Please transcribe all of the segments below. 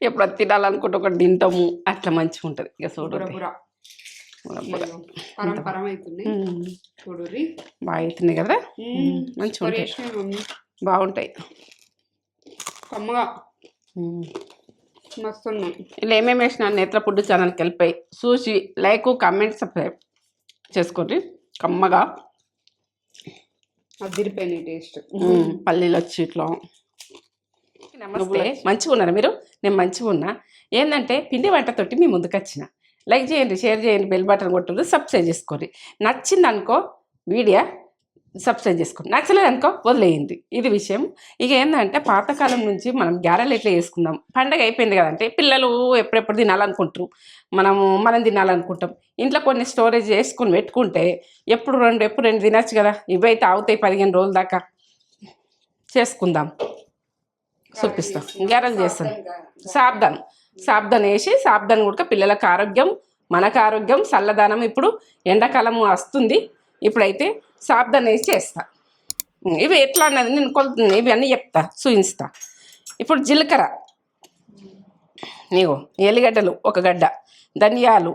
ఎప్పుడు అది తినాలనుకుంటే ఒకటి తింటాము, అట్లా మంచిగా ఉంటుంది. ఇక చూడు బాగా అవుతున్నాయి కదా, మంచిగా ఉంటాయి, బాగుంటాయి. ఇలా ఏమేమి వేసినా నేత్ర ఫుడ్ ఛానల్కి వెళ్ళిపోయి చూసి లైక్, కామెంట్, సబ్స్క్రైబ్ చేసుకోండి. కమ్మగా అదిరిపోయినాయి టేస్ట్. పల్లీలు వచ్చి ఇట్లా. నమస్తే, మంచిగా ఉన్నారా మీరు? నేను మంచిగా ఉన్నా. ఏంటంటే పిండి వంటతోటి మీ ముందుకు వచ్చిన. లైక్ చేయండి, షేర్ చేయండి, బెల్ బటన్ కొట్టండి, సబ్స్క్రైబ్ చేసుకోండి. నచ్చింది అనుకో వీడియో సబ్స్క్రైబ్ చేసుకోండి, నచ్చలేదు అనుకో వదిలేయండి. ఇది విషయం. ఇక ఏంటంటే పాతకాలం నుంచి మనం గ్యారెలు ఎట్లా చేసుకుందాం, పండగ అయిపోయింది కదంటే పిల్లలు ఎప్పుడెప్పుడు తినాలనుకుంటారు, మనం తినాలనుకుంటాం. ఇంట్లో కొన్ని స్టోరేజ్ చేసుకొని పెట్టుకుంటే ఎప్పుడు రెండు తినచ్చు కదా. ఇవైతే అవుతాయి 15 రోజుల దాకా. చేసుకుందాం, చూపిస్తాం. గ్యారెలు చేస్తాం. సాబ్దాన్ వేసి సాబ్దాన్ ఉడక పిల్లలకు ఆరోగ్యం, మనకు ఆరోగ్యం, చల్లదనం. ఇప్పుడు ఎండాకాలం వస్తుంది, ఇప్పుడైతే సాబ్దాన్ వేసి చేస్తా. ఇవి ఎట్లా అన్నది నేను కొలుతుంది, ఇవి అన్నీ చెప్తా, చూపిస్తా. ఇప్పుడు జీలకర్ర, నీవు ఎల్లిగడ్డలు 1 గడ్డ, ధనియాలు,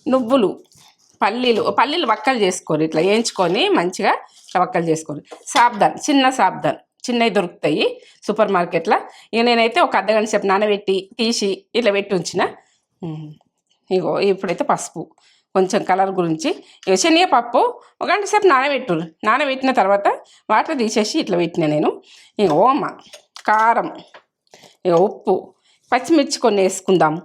నువ్వులు, పల్లీలు వక్కలు చేసుకోరు, ఇట్లా వేయించుకొని మంచిగా వక్కలు చేసుకోరు. సాబ్దాన్, సాబ్దాన్ చిన్నవి దొరుకుతాయి సూపర్ మార్కెట్లో. ఇక నేనైతే ఒక అర్ధగంట సేపు నానబెట్టి తీసి ఇట్లా పెట్టి ఉంచిన. ఇగో ఇప్పుడైతే పసుపు కొంచెం కలర్ గురించి. ఇక శనగపప్పు 1 గంట సేపు నానబెట్టిన తర్వాత వాటర్ తీసేసి ఇట్లా పెట్టిన నేను. ఇక ఓమ, కారం, ఇక ఉప్పు, పచ్చిమిర్చి కొన్ని వేసుకుందాం,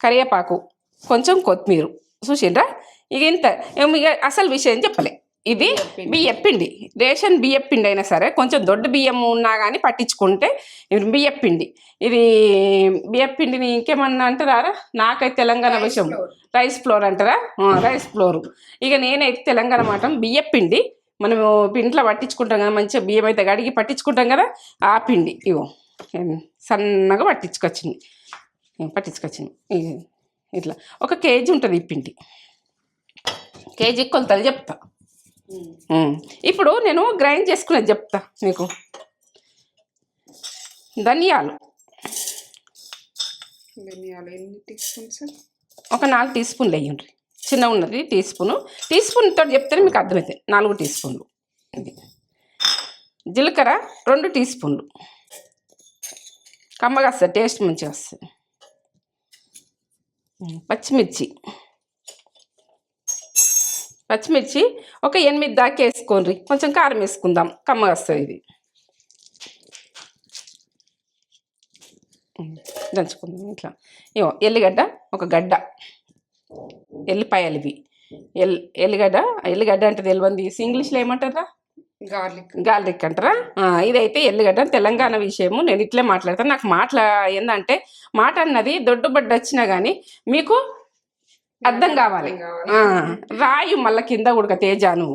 కరివేపాకు, కొంచెం కొత్తిమీర. చూసిండ్రా? ఇక ఇంత. ఇక అసలు విషయం చెప్పలే. ఇది బియ్యపిండి, రేషన్ బియ్యపిండి అయినా సరే కొంచెం దొడ్డు బియ్యం ఉన్నా కానీ పట్టించుకుంటే బియ్యపిండి. ఇది బియ్యపిండిని ఇంకేమన్నా అంటారా? నాకైతే తెలంగాణ విషయం రైస్ ఫ్లోర్ అంటారా? Rice flour. ఇక నేనైతే తెలంగాణ మాట బియ్యపిండి. మనము ఇంట్లో పట్టించుకుంటాం కదా, మంచిగా బియ్యం అయితే కడిగి పట్టించుకుంటాం కదా, ఆ పిండి. ఇగో సన్నగా పట్టించుకొచ్చింది. ఇట్లా 1 కేజీ ఉంటుంది ఈ పిండి. కేజీ కొలతలు చెప్తా. ఇప్పుడు నేను గ్రైండ్ చేసుకునేది చెప్తా మీకు. ధనియాలు ఎన్ని టీ స్పూన్స్? ఒక 4 టీ స్పూన్లు వేయండి. చిన్న ఉన్నది టీ స్పూన్తో చెప్తే మీకు అర్థమవుతాయి. 4 టీ స్పూన్లు. ఇది జీలకర్ర 2 టీ స్పూన్లు. కమ్మగా వస్తుంది, టేస్ట్ మంచిగా వస్తుంది. పచ్చిమిర్చి ఒక 8 దాకా వేసుకోండి. కొంచెం కారం వేసుకుందాం, కమ్మగా వస్తుంది. ఇది దంచుకుందాం ఇట్లా. ఇవో ఎల్లిగడ్డ 1 గడ్డ, ఎల్లిపాయలు ఇవి. ఎల్లిగడ్డ అంటే తెలియంది ఇంగ్లీష్లో ఏమంటారా? గార్లిక్ అంటారా? ఇదైతే ఎల్లిగడ్డ. తెలంగాణ విషయము నేను ఇట్లే మాట్లాడతాను. నాకు ఏంటంటే మాట అన్నది దొడ్డుబడ్డ వచ్చినా కానీ మీకు అర్థం కావాలి. రాయు మళ్ళీ కింద ఉడక తేజాను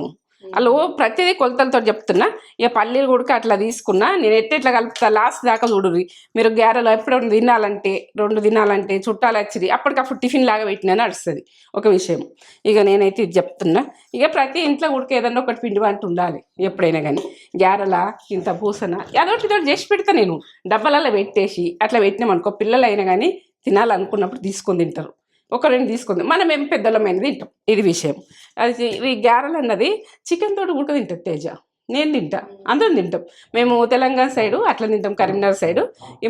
వాళ్ళు ప్రతిదీ కొలతలతో చెప్తున్నా. ఇక పల్లీలు ఉడక అట్లా తీసుకున్నా. నేను ఎట్లా కలుపుతా లాస్ట్ దాకా చూడుర్రి. మీరు గ్యారెలు ఎప్పుడు తినాలంటే 2 తినాలంటే చుట్టాలు వచ్చింది అప్పటికప్పుడు టిఫిన్ లాగా పెట్టినా నడుస్తుంది ఒక విషయం. ఇక నేనైతే ఇది చెప్తున్నా. ఇక ప్రతి ఇంట్లో ఉడక ఏదన్నా ఒకటి పిండి వంట ఉండాలి ఎప్పుడైనా కానీ. గ్యారెల ఇంత పూసన అదొకటి చేసి పెడతా నేను. డబ్బాలలో పెట్టేసి అట్లా పెట్టినామనుకో పిల్లలు అయినా కానీ తినాలనుకున్నప్పుడు తీసుకొని తింటారు. 1-2 తీసుకుంది. మనం ఏం పెద్దలమైన తింటాం. ఇది విషయం. అది ఈ గ్యారెలు అన్నది చికెన్ తోటి కూడా తింటాం తేజ. నేను తింటా, అందరం తింటాం. మేము తెలంగాణ సైడు అట్లా తింటాం, కరీంనగర్ సైడు.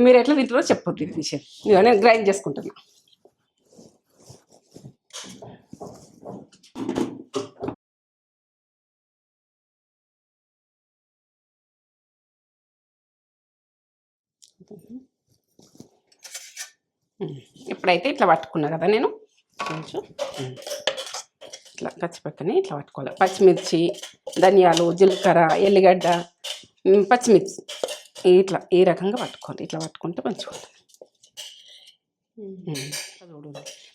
మీరు ఎట్లా తింటారో చెప్పండి. ఇది విషయం నేను గ్రైండ్ చేసుకుంటున్నా. ఇప్పుడైతే ఇట్లా పట్టుకున్నా కదా నేను. కొంచెం ఇట్లా పచ్చిపక్కని ఇట్లా పట్టుకోవాలి. పచ్చిమిర్చి, ధనియాలు, జీలకర్ర, ఎల్లిగడ్డ, పచ్చిమిర్చి ఇట్లా ఈ రకంగా పట్టుకోవాలి. ఇట్లా పట్టుకుంటే మంచిగా ఉంటుంది.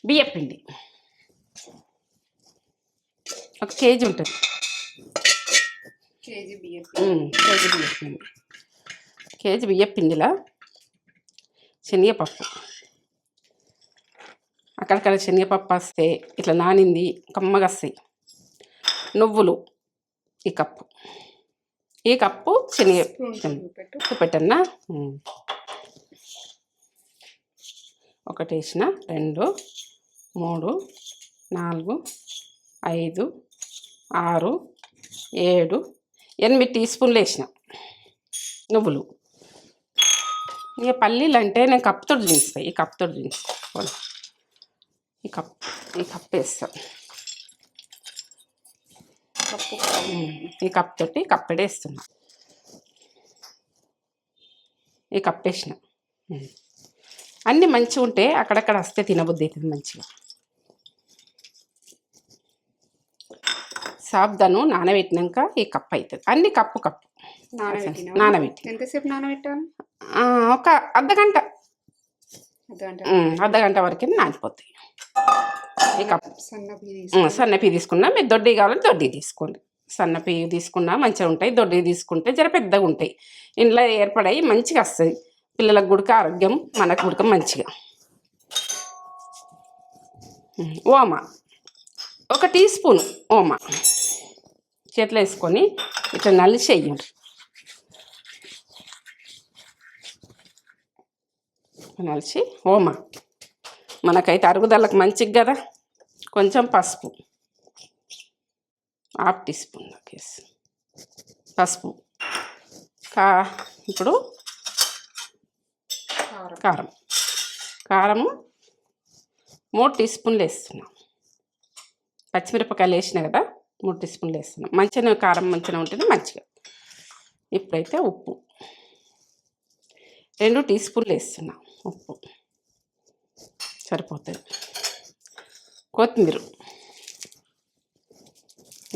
బియ్యపిండి 1 కేజీ ఉంటుంది. కేజీ బియ్యపిండిలా శనగపప్పు అక్కడక్కడ శనగపప్పు వస్తే ఇట్లా నానింది కమ్మగా వస్తాయి. నువ్వులు ఈ కప్పు శనగ పెట్టన్నా. ఒకటి వేసిన, 2 3 4 5 6 7 8 టీ స్పూన్లు వేసిన నువ్వులు. ఇక పల్లీలు అంటే నేను కప్పుతో దించుతాను, ఈ కప్పుతో దించుతాను. ఈ కప్ వేస్తాను, ఈ కప్ తోటి కప్పెడే వేస్తున్నా. ఈ కప్ వేసిన. అన్నీ మంచిగా ఉంటే అక్కడక్కడ వస్తే తినబుద్ధి అవుతుంది మంచిగా. సాబ్దాను నానబెట్టినాక ఈ కప్ అవుతుంది. అన్ని కప్పు నానబెట్టి ఎంతసేపు నానబెట్టాలి? ఒక అర్ధగంట వరకు నానిపోతాయి. ఈ కప్ సన్నపి తీసుకున్నా, మీరు దొడ్డి కావాలంటే దొడ్డి తీసుకోండి. సన్నపి తీసుకున్నా మంచిగా ఉంటాయి, దొడ్డి తీసుకుంటే జర పెద్దగా ఉంటాయి. ఇంట్లో ఏర్పడాయి మంచిగా వస్తుంది. పిల్లలకు గుడక ఆరోగ్యం, మనకు గుడక మంచిగా. ఓమా 1 టీ స్పూన్ ఓమా చేతిలో వేసుకొని ఇట్లా నలిసి వేయండి. నలిసి ఓమా మనకైతే అరుగుదలకు మంచిది కదా. కొంచెం పసుపు 1/2 టీ స్పూన్ వేసి పసుపు. ఇప్పుడు కారము 3 టీ స్పూన్లు వేస్తున్నాం. పచ్చిమిరపకాయలు వేసినా కదా, 3 టీ స్పూన్లు వేస్తున్నాం. మంచిగా కారం మంచిగా ఉంటుంది మంచిగా. ఇప్పుడైతే ఉప్పు 2 టీ స్పూన్లు వేస్తున్నాం. ఉప్పు సరిపోతుంది. కొత్తిమీర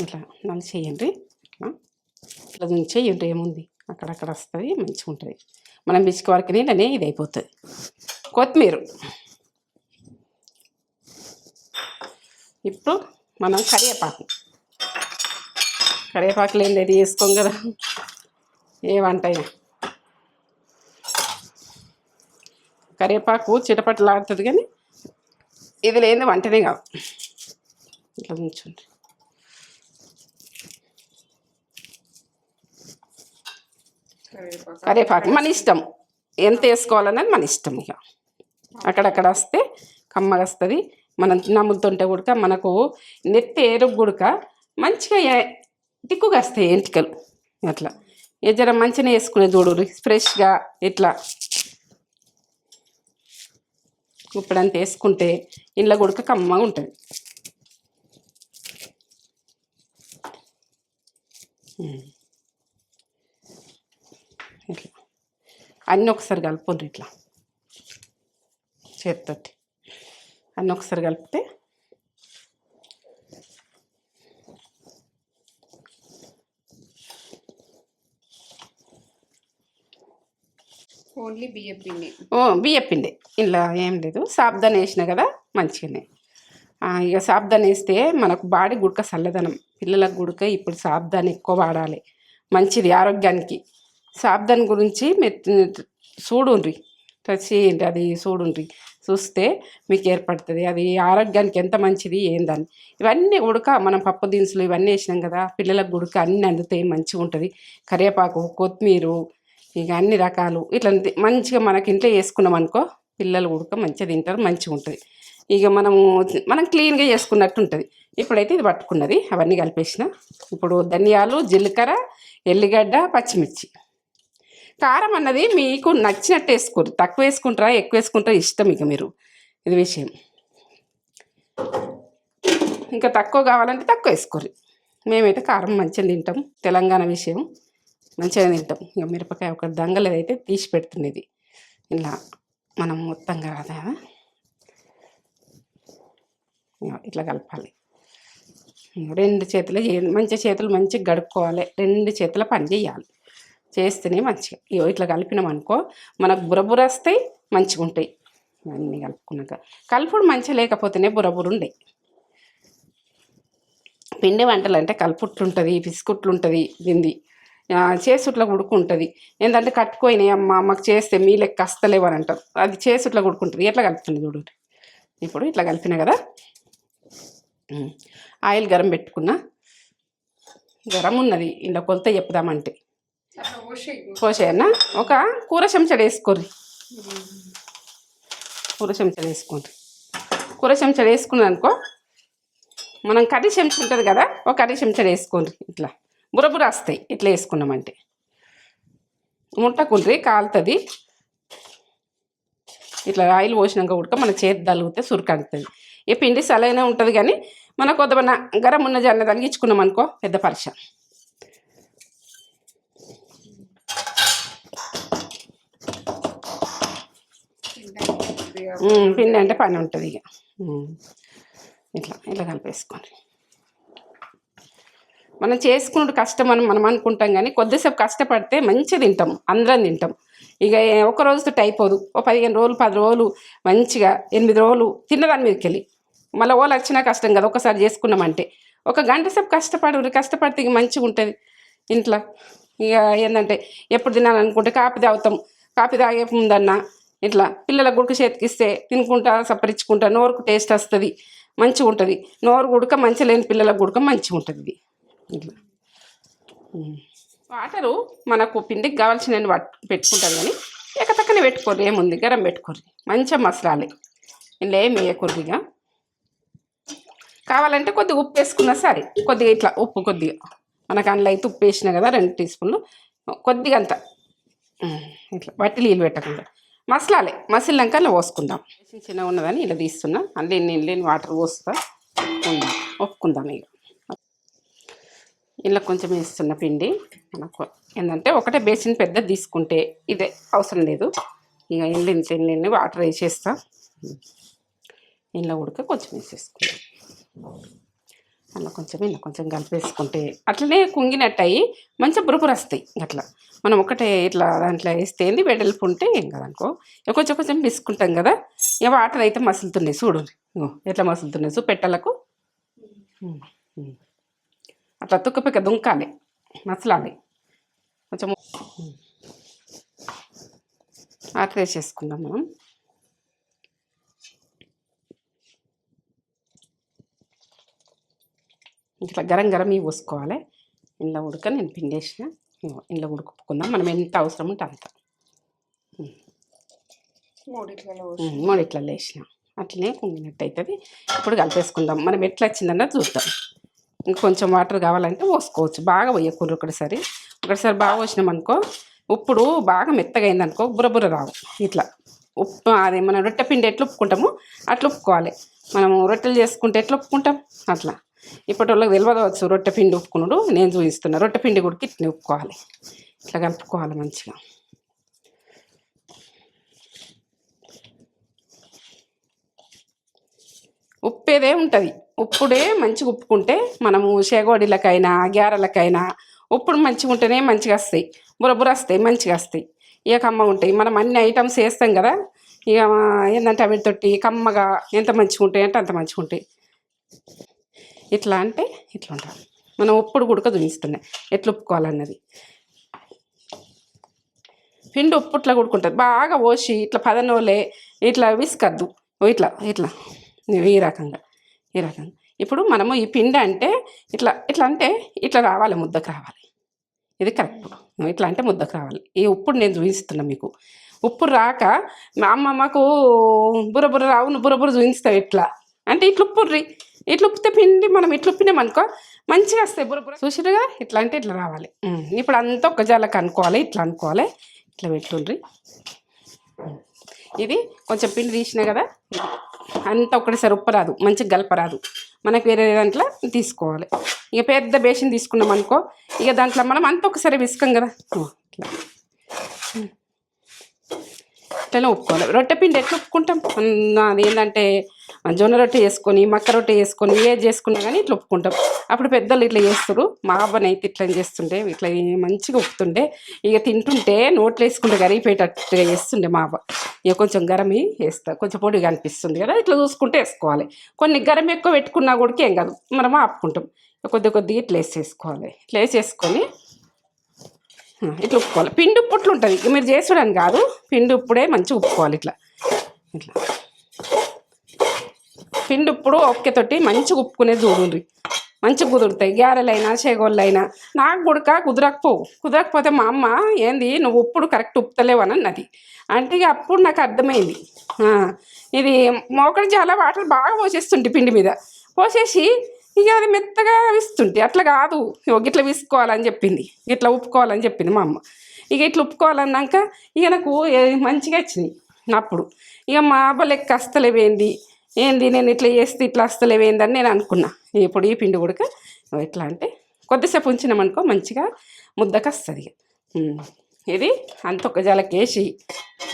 ఇట్లా నలిసి చేయండి. ఇట్లా చేయండి, ఏముంది అక్కడక్కడ వస్తుంది మంచిగా ఉంటుంది. మనం బిస్కి వరకు నీళ్ళనే ఇది అయిపోతుంది. కొత్తిమీర. ఇప్పుడు మనం కరివేపాకు లేని ఇది వేసుకోం కదా ఏ వంట అయినా. కరివేపాకు చిటపట్లాడుతుంది కానీ ఇది లేని వంటనే కాదు. ఇట్లా ఉంచండి. కరివేపాకు మన ఇష్టం, ఎంత వేసుకోవాలన్నది మన ఇష్టం. ఇక అక్కడక్కడ వస్తే కమ్మగా వస్తుంది. మనం నమ్ముతుంటే కూడా మనకు నెత్తి ఏరుగు గుడక మంచిగా తిక్కుగా వస్తాయి ఎంటికలు. అట్లా జర మంచిగా వేసుకునే చూడు ఫ్రెష్గా ఇట్లా. ఇప్పుడంతా వేసుకుంటే ఇంట్లో గుడక కమ్మగా ఉంటుంది. ఇట్లా అన్నీ ఒకసారి కలుపుకోండి. ఇట్లా చేతితోటి అన్నీ ఒకసారి కలిపితే ఓన్లీ బియ్యం పిండి. బియ్యం పిండి, ఇలా ఏం లేదు. సాబ్దాన వేసిన కదా మంచిగానే. ఇక సాబ్దాన వేస్తే మనకు బాడీ గుడక చల్లదనం. పిల్లలకు గుడక ఇప్పుడు సాబ్దాన ఎక్కువ వాడాలి, మంచిది ఆరోగ్యానికి. సాబ్దాన గురించి మీరు చూడుండ్రి, టచ్ చేయండి, అది చూడుండ్రి. చూస్తే మీకు ఏర్పడుతుంది అది ఆరోగ్యానికి ఎంత మంచిది ఏందని. ఇవన్నీ ఉడక మనం పప్పు దినుసులు ఇవన్నీ వేసినాం కదా, పిల్లలకు గుడక అన్నీ అందుతాయి మంచిగా ఉంటుంది. కరివేపాకు, కొత్తిమీర, ఇక అన్ని రకాలు ఇట్లా మంచిగా మనకి ఇంట్లో వేసుకున్నాం అనుకో, పిల్లలు ఉడక మంచిగా తింటారు, మంచిగా ఉంటుంది. ఇక మనం క్లీన్గా చేసుకున్నట్టు ఉంటుంది. ఇప్పుడైతే ఇది పట్టుకున్నది, అవన్నీ కలిపేసిన. ఇప్పుడు ధనియాలు, జీలకర్ర, ఎల్లిగడ్డ, పచ్చిమిర్చి. కారం అన్నది మీకు నచ్చినట్టు వేసుకోరు, తక్కువ వేసుకుంటారా ఎక్కువ వేసుకుంటారా ఇష్టం. ఇక మీరు ఇది విషయం, ఇంకా తక్కువ కావాలంటే తక్కువ వేసుకోరు. మేమైతే కారం మంచిగా తింటాం, తెలంగాణ విషయం మంచిగా తింటాం. ఇక మిరపకాయ ఒక దంగలేదైతే తీసి పెడుతున్నది. ఇలా మనం మొత్తంగా కదా ఇట్లా కలపాలి. 2 చేతులు మంచిగా, చేతులు మంచిగా గడుపుకోవాలి, 2 చేతుల పని చేయాలి. చేస్తేనే మంచిగా. ఇట్లా కలిపినాం అనుకో మనకు బురబుర వస్తాయి, మంచిగా ఉంటాయి. అన్నీ కలుపుకున్నాక కలుపుడు మంచిగా లేకపోతేనే బురబురు ఉండే. పిండి వంటలు అంటే కలుపుట్లు ఉంటుంది, బిస్కుట్లు ఉంటుంది, దీన్ని చేసుట్లా ఉడుకుంటుంది. ఏంటంటే కట్టుకోయినాయి అమ్మ మాకు చేస్తే మీ లెక్క వస్తలేవు అని అంటారు. అది చేసుట్లా ఉడుకుంటుంది. ఎట్లా కలుపుతుంది చూడు. ఇప్పుడు ఇట్లా కలిపినా కదా, ఆయిల్ గరం పెట్టుకున్నా. గరం ఉన్నది, ఇంట్లో కొలత చెప్పుదామంటే పోసేయన్నా. ఒక కూర చెంచాడు వేసుకోర్రి. కూర చెంచాలు వేసుకోండి. కూర చెంచాలు వేసుకున్నాను అనుకో, మనం కర్రీ చెంచా ఉంటుంది కదా, ఒక కర్రీ చెంచాలు వేసుకోండి. ఇట్లా బురబుర వస్తాయి ఇట్లా వేసుకున్నామంటే. ముట్టకుండ్రి కాలుతుంది. ఇట్లా ఆయిల్ పోసినాక ఉడక మన చేతి తలిగితే సురుకంటుంది. ఈ పిండి సలైన ఉంటుంది కానీ మన కొద్దిమన్నా గరం ఉన్న జన్న తలిగించుకున్నాం అనుకో పెద్ద పరీక్ష. పిండి అంటే పని ఉంటుంది ఇక. ఇట్లా కలిపేసుకోండి. మనం చేసుకున్నట్టు కష్టం అని మనం అనుకుంటాం కానీ కొద్దిసేపు కష్టపడితే మంచిగా తింటాం, అందరం తింటాం. ఇక ఒక రోజుతో అయిపోదు, ఓ 15 రోజులు 10 రోజులు మంచిగా 8 రోజులు తిన్నదాని మీదకి వెళ్ళి మళ్ళీ ఓళ్ళు వచ్చినా కష్టం కదా. ఒకసారి చేసుకున్నామంటే ఒక గంట సేపు కష్టపడితే ఇక మంచిగా ఉంటుంది ఇంట్లో. ఇక ఏంటంటే ఎప్పుడు తినాలనుకుంటే కాపీ తాగుతాం, కాపీ తాగే ముందన్నా ఇట్లా పిల్లలకు గుడక చేతికిస్తే తినుకుంటా సప్పరించుకుంటా నోరుకు టేస్ట్ వస్తుంది, మంచిగా ఉంటుంది. నోరు గుడక మంచిగా లేని పిల్లలకు గుడక మంచిగా ఉంటుంది ఇది. ఇట్లా వాటరు మనకు పిండికి కావాల్సిన పెట్టుకుంటాం కానీ ఎక్కతక్కనే పెట్టుకోరు, ఏముంది గరం పెట్టుకోరు, మంచిగా మసలాలి. ఇలా ఏమి వేయకూడదుగా. కావాలంటే కొద్దిగా ఉప్పు వేసుకున్నా సరే, కొద్దిగా ఇట్లా ఉప్పు కొద్దిగా మనకు అందులో అయితే ఉప్పు వేసినా కదా 2 టీ స్పూన్లు కొద్దిగా అంత ఇట్లా వట్టి నీళ్ళు పెట్టకుండా మసలాలి. మసిలినాక అలా పోసుకుందాం. చిన్నగా ఉన్నదని ఇలా తీస్తున్నా, అందులో నేను వాటర్ పోస్తా ఒప్పుకుందాం. ఇక ఇలా కొంచెం వేస్తున్న పిండి మనకు ఏంటంటే ఒకటే బేసిన్ పెద్ద తీసుకుంటే ఇదే అవసరం లేదు. ఇక ఎన్ని వాటర్ వేసేస్తా, ఇలా ఉడక కొంచెం వేసేసుకుంటాం. అలా కొంచెం కలిపేసుకుంటే అట్లనే కుంగినట్టు అయ్యి మంచిగా బురబురు వస్తాయి. అట్లా మనం ఒకటే ఇట్లా దాంట్లో వేస్తే ఏంది వెడల్పు ఉంటే ఏం కదనుకో. కొంచెం పిసుకుంటాం కదా, ఇక వాటర్ అయితే మసులుతున్నాయి చూడు, ఎట్లా మసులుతున్నాయి పెట్టలకు. అట్లా తుక్కపిక్క దుంకాలి, మసలాలి. కొంచెం వాటర్ వేసేసుకుందాం మనం. ఇట్లా గరం ఇవి పోసుకోవాలి. ఇంట్లో ఉడక నేను పిండేసిన, ఇంట్లో ఉడుకుకుందాం. మనం ఎంత అవసరం ఉంటే అంత. 3 ఇట్లలో వేసిన అట్లనే కుంగినట్టు అవుతుంది. ఇప్పుడు కలిపేసుకుందాం. మనం ఎట్లా వచ్చిందన్నది చూద్దాం. ఇంకొంచెం వాటర్ కావాలంటే పోసుకోవచ్చు, బాగా పోయకూడదు. ఒకటిసారి బాగా పోసినాం అనుకో, ఇప్పుడు బాగా మెత్తగా అయిందనుకో బుర్ర రావు. ఇట్లా ఉప్పు అదే మనం రొట్టె పిండి ఎట్లా ఉప్పుకుంటామో అట్లా ఉప్పుకోవాలి. మనము రొట్టెలు చేసుకుంటే ఎట్లా ఉప్పుకుంటాం అట్లా. ఇప్పటి వాళ్ళకి తెలియవచ్చు రొట్టె పిండి ఉప్పుకున్నాడు, నేను చూపిస్తున్నా. రొట్టె పిండి కూడా ఇట్లా ఉప్పుకోవాలి, ఇట్లా కలుపుకోవాలి మంచిగా. ఉప్పేదే ఉంటుంది. ఉప్పుడే మంచిగా ఉప్పుకుంటే మనము చేగోడీలకైనా గ్యారెలకైనా ఉప్పుడు మంచిగా ఉంటేనే మంచిగా వస్తాయి, బురబుర వస్తాయి, మంచిగా వస్తాయి. ఇక కమ్మగా ఉంటాయి. మనం అన్ని ఐటమ్స్ వేస్తాం కదా, ఇక ఏంటంటే వీటితోటి కమ్మగా ఎంత మంచిగా ఉంటాయి అంటే అంత మంచిగా ఉంటాయి. ఇట్లా అంటే ఇట్లా ఉండాలి. మనం ఉప్పుడు గుడక చూపిస్తున్నాయి ఎట్లా ఉప్పుకోవాలన్నది. పిండి ఉప్పుట్లా కొడుకుంటుంది. బాగా పోసి ఇట్లా పదనోలే ఇట్లా విసుకద్దు, ఇట్లా ఈ రకంగా. ఇప్పుడు మనము ఈ పిండి అంటే ఇట్లా అంటే ఇట్లా రావాలి, ముద్దకు రావాలి. ఇది కరెక్ట్. ఇట్లా అంటే ముద్దకు రావాలి. ఈ ఉప్పుడు నేను చూపిస్తున్నా మీకు. ఉప్పు రాక మా అమ్మ మాకు బుర్ర రావు, నువ్వు బుర్ర చూపిస్తావు ఇట్లా అంటే ఇట్లా ఉప్పుర్రి. ఇట్లా ఉప్పితే పిండి మనం ఇట్లా ఉప్పినామనుకో మంచిగా వస్తాయి బుర్ర. చూసిరుగా ఇట్లా అంటే ఇట్లా రావాలి. ఇప్పుడు అంతా ఒక జాలకు అనుకోవాలి, ఇట్లా అనుకోవాలి. ఇట్లా పెట్టుండ్రి. ఇది కొంచెం పిండి తీసినా కదా, అంతా ఒకటిసారి ఉప్పరాదు, మంచిగా గలపరాదు. మనకు వేరే దాంట్లో తీసుకోవాలి. ఇక పెద్ద బేషన్ తీసుకున్నాం అనుకో, ఇక దాంట్లో మనం అంతా ఒకసారి విసుకం కదా, ఇట్లా ఉప్పుకోవాలి. రొట్టె పిండి ఎట్లా ఉప్పుకుంటాం? అది ఏంటంటే జొన్న రొట్టె చేసుకొని మక్క రొట్టె చేసుకొని ఏది చేసుకున్నా కానీ ఇట్లా ఉప్పుకుంటాం. అప్పుడు పెద్దలు ఇట్లా చేస్తారు. మా అవ్వనైతే ఇట్లా చేస్తుండే, ఇట్లా మంచిగా ఉప్పుతుండే. ఇక తింటుంటే నోట్లో వేసుకుంటే గరిగిపోయేటట్టుగా చేస్తుండే మా అవ్వ. ఇక కొంచెం గరమి వేస్తా, కొంచెం పొడిగా అనిపిస్తుంది కదా, ఇట్లా చూసుకుంటే వేసుకోవాలి. కొన్ని గరం ఎక్కువ పెట్టుకున్నా కూడా ఏం కాదు, మనం ఆపుకుంటాం. కొద్దిగా ఇట్లా వేసేసుకోవాలి. ఇట్లా వేసేసుకొని ఇట్లా ఉప్పుకోవాలి. పిండి ఉప్పుట్లు ఉంటుంది, మీరు చేసుడని కాదు, పిండి ఉప్పుడే మంచిగా ఉప్పుకోవాలి. ఇట్లా పిండి ఉప్పుడు ఒక్కతోటి మంచిగా ఉప్పుకునేది చూడండి. మంచిగా కుదురుతాయి. గ్యారెలైనా చేగోళ్ళైనా నాకు కుదరకపోతే మా అమ్మ ఏంది నువ్వు ఉప్పుడు కరెక్ట్ ఉప్పుతలేవు అని అన్నది. అంటే ఇక అప్పుడు నాకు అర్థమైంది ఇది మోకడి చాలా వాటర్ బాగా పోసేస్తుంటే పిండి మీద పోసేసి ఇక అది మెత్తగా విస్తుంటే అట్లా కాదు ఇట్లా విసుకోవాలని చెప్పింది, ఇట్లా ఉప్పుకోవాలని చెప్పింది మా అమ్మ. ఇక ఇట్లా ఉప్పుకోవాలన్నాక ఇక నాకు మంచిగా వచ్చినాయి అప్పుడు. ఇక మా అబ్బ లెక్క వస్తలేవేంది ఏంది నేను ఇట్లా చేస్తే ఇట్లా వస్తలేవేంది అని నేను అనుకున్నా. ఇప్పుడు ఈ పిండి ఉడక ఎట్లా అంటే కొద్దిసేపు ఉంచినామనుకో మంచిగా ముద్దకు వస్తుంది. ఇది అంత ఒక జలకేసి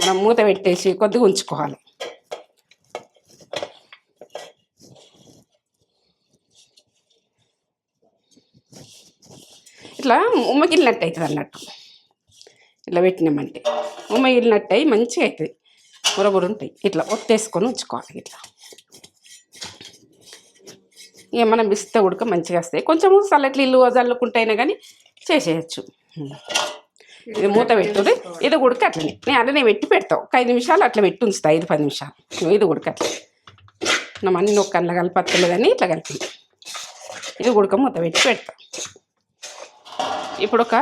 మనం మూత పెట్టేసి కొద్దిగా ఉంచుకోవాలి. ఇట్లా ఉమ్మగిలినట్టు అవుతుంది అన్నట్టు. ఇట్లా పెట్టినామంటే ఉమ్మగిలినట్టు అయ్యి మంచిగా అవుతుంది. బురబురు ఉంటాయి. ఇట్లా ఒత్తేసుకొని ఉంచుకోవాలి. ఇట్లా ఇక మనం బిస్తే ఉడక మంచిగా వస్తాయి. కొంచెము చల్లటి నీళ్ళు చల్లుకుంటైనా కానీ చేసేయచ్చు. ఇది మూత పెట్టుది. ఇది ఉడక అట్లనే నేను అట్లనే పెట్టి పెడతావు. ఒక 5 నిమిషాలు అట్లా పెట్టి ఉంచుతా. 5-10 నిమిషాలు ఇది ఉడక అట్లా. మనం అన్ని నొక్కర్లో కలిపత్తలేదని ఇట్లా కలిపి ఇది ఉడక మూత పెట్టి పెడతాం. ఇప్పుడు ఒక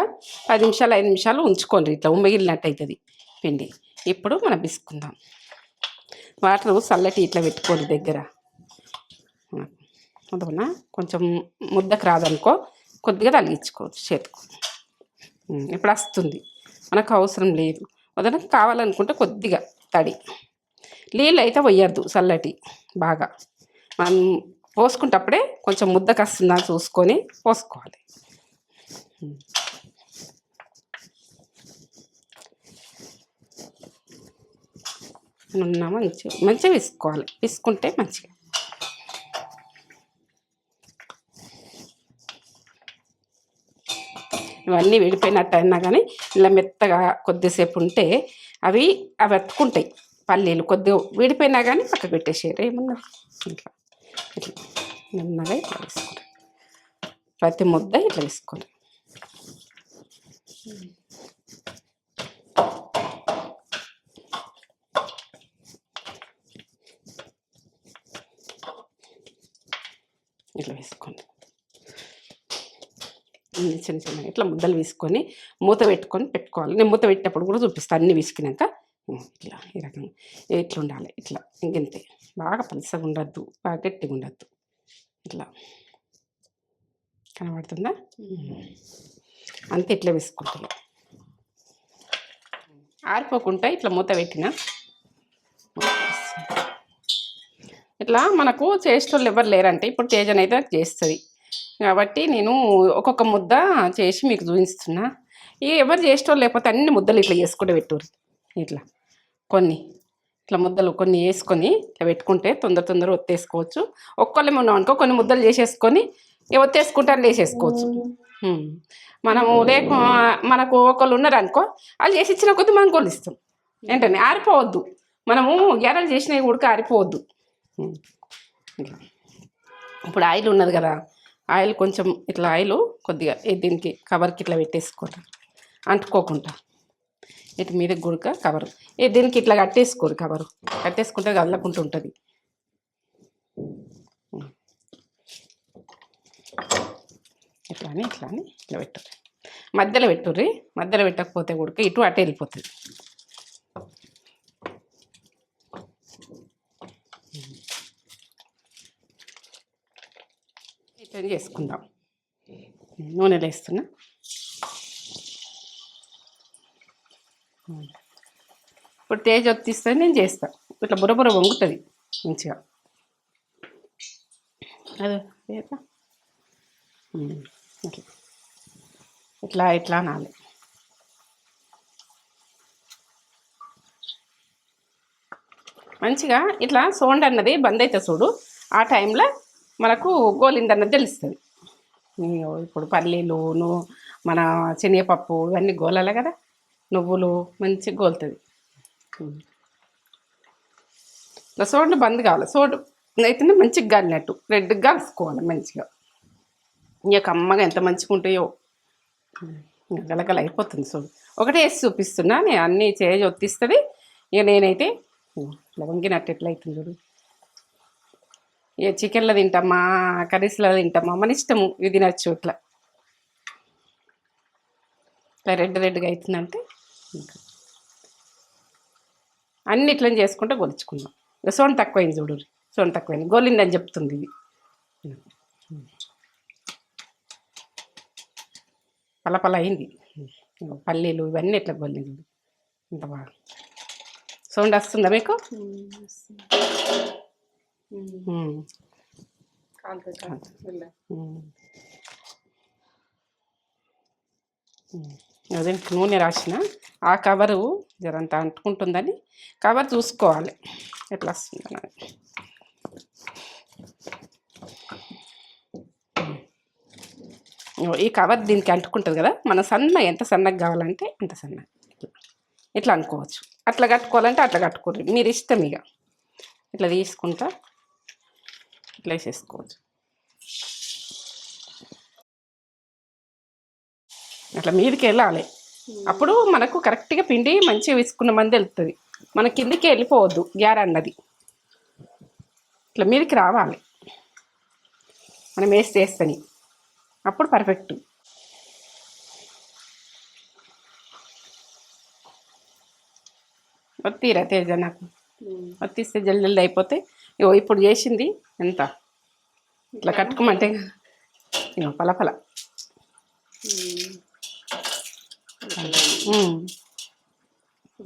10 నిమిషాలు 5 నిమిషాలు ఉంచుకోండి. ఇట్లా ఉమ్మగిలినట్టు అవుతుంది పిండి. ఇప్పుడు మనం బిసుకుందాం. వాటర్ చల్లటి ఇట్లా పెట్టుకోండి దగ్గర. అందువల్ల కొంచెం ముద్దకు రాదనుకో కొద్దిగా తగిలించుకోవచ్చు చేతికి. ఇప్పుడు వస్తుంది. మనకు అవసరం లేదు. వదనకు కావాలనుకుంటే కొద్దిగా తడి నీళ్ళు అయితే పోయొద్దు. చల్లటి బాగా మనం పోసుకుంటప్పుడే కొంచెం ముద్దకు వస్తుందా చూసుకొని పోసుకోవాలి. మంచిగా విసుకోవాలి. విసుకుంటే మంచిగా ఇవన్నీ విడిపోయినట్టు అయినా కానీ ఇలా మెత్తగా కొద్దిసేపు ఉంటే అవి అతుక్కుంటాయి. పల్లీలు కొద్దిగా విడిపోయినా కానీ పక్కకు పెట్టేసారు. ఏమన్నా ఇట్లా ఇట్లా నెమ్మదిగా ఇట్లా వేసుకోండి. ప్రతి ముద్ద ఇట్లా వేసుకోండి. ఇట్లా వేసుకోండి. చిన్న చిన్నగా ఇట్లా ముద్దలు వేసుకొని మూత పెట్టుకోవాలి. నేను మూత పెట్టేటప్పుడు కూడా చూపిస్తాను. అన్నీ విసికినాక ఇట్లా ఈ రకంగా ఇట్లా ఉండాలి. ఇట్లా ఇంకంతే. బాగా పలసగా ఉండద్దు, బాగా గట్టిగా ఉండద్దు. ఇట్లా కనబడుతుందా? అంతే. ఇట్లా వేసుకుంటాను. ఆరిపోకుండా ఇట్లా మూత పెట్టిన ఇట్లా మనకు చేసేటోళ్ళు ఎవరు లేరంటే ఇప్పుడు తేజన అయితే చేస్తుంది కాబట్టి నేను ఒక్కొక్క ముద్ద చేసి మీకు చూపిస్తున్నా. ఎవరు చేసేటోళ్ళు లేకపోతే అన్ని ముద్దలు ఇట్లా చేసుకుంటే పెట్టుర్రు. ఇట్లా కొన్ని ఇట్లా ముద్దలు కొన్ని వేసుకొని ఇట్లా పెట్టుకుంటే తొందర ఒత్తేసుకోవచ్చు. ఒక్కళ్ళే ఉన్నాం అనుకో కొన్ని ముద్దలు చేసేసుకొని ఒత్తేసుకుంటారు వేసేసుకోవచ్చు. మనము మనకు ఒకళ్ళు ఉన్నారనుకో వాళ్ళు చేసి ఇచ్చిన కొద్ది మనం కొలిస్తాం. ఏంటంటే ఆరిపోవద్దు. మనము గ్యారెలు చేసినవి ఉడక ఆరిపోవద్దు. ఇప్పుడు ఆయిల్ ఉన్నది కదా, ఆయిల్ కొంచెం ఇట్లా ఆయిల్ కొద్దిగా దీనికి కవర్కి ఇట్లా పెట్టేసుకోండి అంటుకోకుండా. ఇటు మీద గుడక కవరు దీనికి ఇట్లా కట్టేసుకోరు. కవరు కట్టేసుకుంటే కదలకుంటూ ఉంటుంది. ఇట్లా పెట్టరు. మధ్యలో పెట్టుర్రి. మధ్యలో పెట్టకపోతే ఉడక ఇటు అటే వెళ్ళిపోతుంది. ఇట్లా చేసుకుందాం. నూనెలో వేస్తున్నా. ఇప్పుడు తేజ ఒత్తిస్తే నేను చేస్తాను. ఇట్లా బుర్ర వంగుతుంది మంచిగా. అదే ఇట్లా అనాలి. మంచిగా ఇట్లా సౌండ్ అన్నది బంద్ అయితే చూడు, ఆ టైంలో మనకు గోలిందన్నది తెలుస్తుంది. ఇప్పుడు పల్లీలు మన శనగపప్పు ఇవన్నీ గోలాలి కదా, నువ్వులు మంచిగా గోలుతుంది. ఇట్లా సౌండ్ బంద్ కావాలి. సౌండ్ అయితేనే మంచిగా గాలినట్టు రెడ్గా కలుసుకోవాలి మంచిగా. ఇక కమ్మగా ఎంత మంచిగా ఉంటాయో. గలగల అయిపోతుంది చూడు. ఒకటే వేసి చూపిస్తున్నా. నేను అన్నీ చేసి ఒత్తిస్తుంది. ఇక నేనైతే ఇట్లా వంగినట్టు ఎట్లా అవుతుంది చూడు. ఇక చికెన్లో తింటామా కర్రీస్లో తింటామా మన ఇష్టము ఇది తినచ్చు ఇట్లా రెడ్గా అవుతుందంటే ఇంకా అన్ని ఇట్లా చేసుకుంటే గొలుచుకుందాం ఇక సోన్ తక్కువైంది చూడు సోన్ తక్కువైంది గోలిందని చెప్తుంది ఇది పలపల అయింది పల్లీలు ఇవన్నీ ఇట్లా గొల్లింది ఇంత బాగా సౌండ్ వస్తుందా మీకు అదే నూనె రాసిన ఆ కవరు జరంత అంటుకుంటుందని కవర్ చూసుకోవాలి ఎట్లా వస్తుందని ఈ కవర్ దీనికి అంటుకుంటుంది కదా మన సన్న ఎంత సన్నగా కావాలంటే అంత సన్నగా ఇట్లా అనుకోవచ్చు అట్లా కట్టుకోవాలంటే అట్లా కట్టుకోరు మీరు ఇష్టం ఇక ఇట్లా తీసుకుంటా ఇట్లా వేసేసుకోవచ్చు అట్లా మీదకి వెళ్ళాలి అప్పుడు మనకు కరెక్ట్గా పిండి మంచిగా వేసుకున్న మంది వెళ్తుంది మన కిందికి వెళ్ళిపోవద్దు గ్యార అన్నది ఇట్లా మీదకి రావాలి మనం వేస్తేని అప్పుడు పర్ఫెక్ట్ వత్తిరా తేజ నాకు వత్తిస్తే జల్ది జల్ది అయిపోతే ఇగో ఇప్పుడు చేసింది ఎంత ఇట్లా కట్టుకోమంటే ఇగో పలపల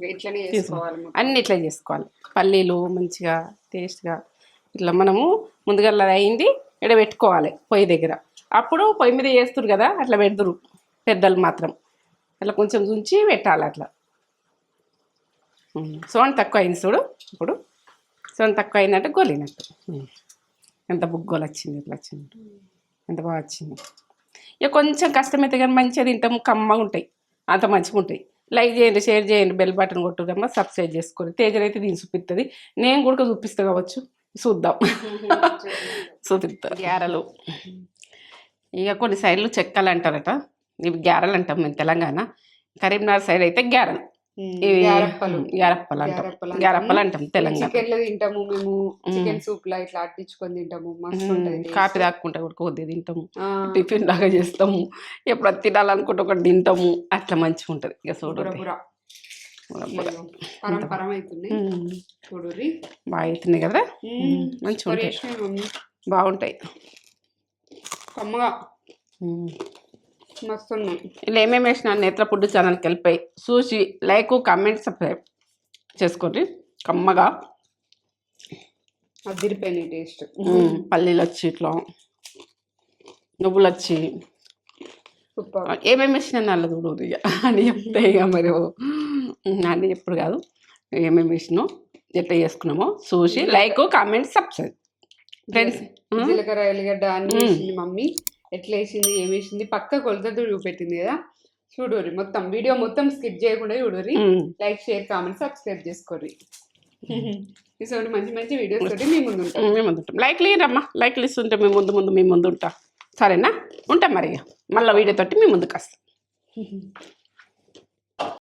ఇట్లనే చేసుకోవాలి అన్ని ఇట్లా చేసుకోవాలి పల్లీలు మంచిగా టేస్ట్గా ఇట్లా మనము ముందుగా అయింది ఇక్కడ పెట్టుకోవాలి పొయ్యి దగ్గర అప్పుడు పొయ్యి మీద చేస్తురు కదా అట్లా పెడదురు పెద్దలు మాత్రం అట్లా కొంచెం ఉంచి పెట్టాలి అట్లా సోన్ తక్కువ అయింది చూడు ఇప్పుడు సోన్ తక్కువ అయిందంటే గొలినట్టు ఎంత బుగ్గోలు వచ్చింది ఇట్లా వచ్చింది ఎంత బాగా వచ్చింది ఇక కొంచెం కష్టమైతే కానీ మంచిగా తింటాము కమ్మగా ఉంటాయి అంత మంచిగా ఉంటాయి లైక్ చేయండి షేర్ చేయండి బెల్ బటన్ కొట్టుదమ్మా సబ్స్క్రైబ్ చేసుకోండి తేజనైతే దీన్ని చూపిస్తుంది నేను కూడా చూపిస్తా కావచ్చు చూద్దాం చూపిస్తా గ్యారెలు ఇక కొన్ని సైడ్లు చెక్కలు అంటారట ఇవి గ్యారెలు అంటాం మేము తెలంగాణ కరీంనగర్ సైడ్ అయితే గ్యారెలు గ్యారప్పలు అంటాం తెలంగాణ చికెన్లో తింటాము మేము చికెన్ సూప్ లా ఇట్లా అట్టించుకొని తింటాము మస్తు ఉంటుంది కాపీ తాక్కుంటా కూడా కొద్దిగా తింటాము టిఫిన్ లాగా చేస్తాము ఎప్పుడు అది తినాలనుకుంటే ఒకటి తింటాము అట్లా మంచిగా ఉంటుంది ఇక చూడు పరం అవుతుంది చూడు బాగా అవుతున్నాయి కదా మంచిగా ఉంటాయి బాగుంటాయి కమ్మగా మస్తు ఉన్నాయి ఇలా ఏమేమి వేసినా నేత్ర ఫుడ్ ఛానల్కి వెళ్ళిపోయి చూసి లైక్ కామెంట్ సబ్స్క్రైబ్ చేసుకోండి కమ్మగా అదిరిపోయినాయి టేస్ట్ పల్లీలు వచ్చి ఇట్లా నువ్వులు వచ్చి ఏమేమి వేసినా నల్ల చూడు ఇక అని చెప్తే ఇక మరి అని ఎప్పుడు కాదు ఏమేమి వేసినాం ఎట్లా చేసుకున్నామో చూసి లైక్ కామెంట్ సబ్స్క్రైబ్ ఫ్రెండ్స్ జీలకర్ర ఎల్లిగడ్డ అన్ని వేసింది మమ్మీ ఎట్లా వేసింది ఏం వేసింది పక్క కొలతతో చూపెట్టింది కదా చూడూరి మొత్తం వీడియో మొత్తం స్కిప్ చేయకుండా చూడూరి లైక్ షేర్ కామెంట్ సబ్స్క్రైబ్ చేసుకోర్రి ఇటువంటి మంచి మంచి వీడియోస్ తోటి మీ ముందు ఉంటాం లైక్లు ఇరమ్మా లైక్లు ఇస్తుంటే మీ ముందు ఉంటా సరేనా ఉంటాం మరి మళ్ళీ వీడియో తోటి మీ ముందుకు వస్తాం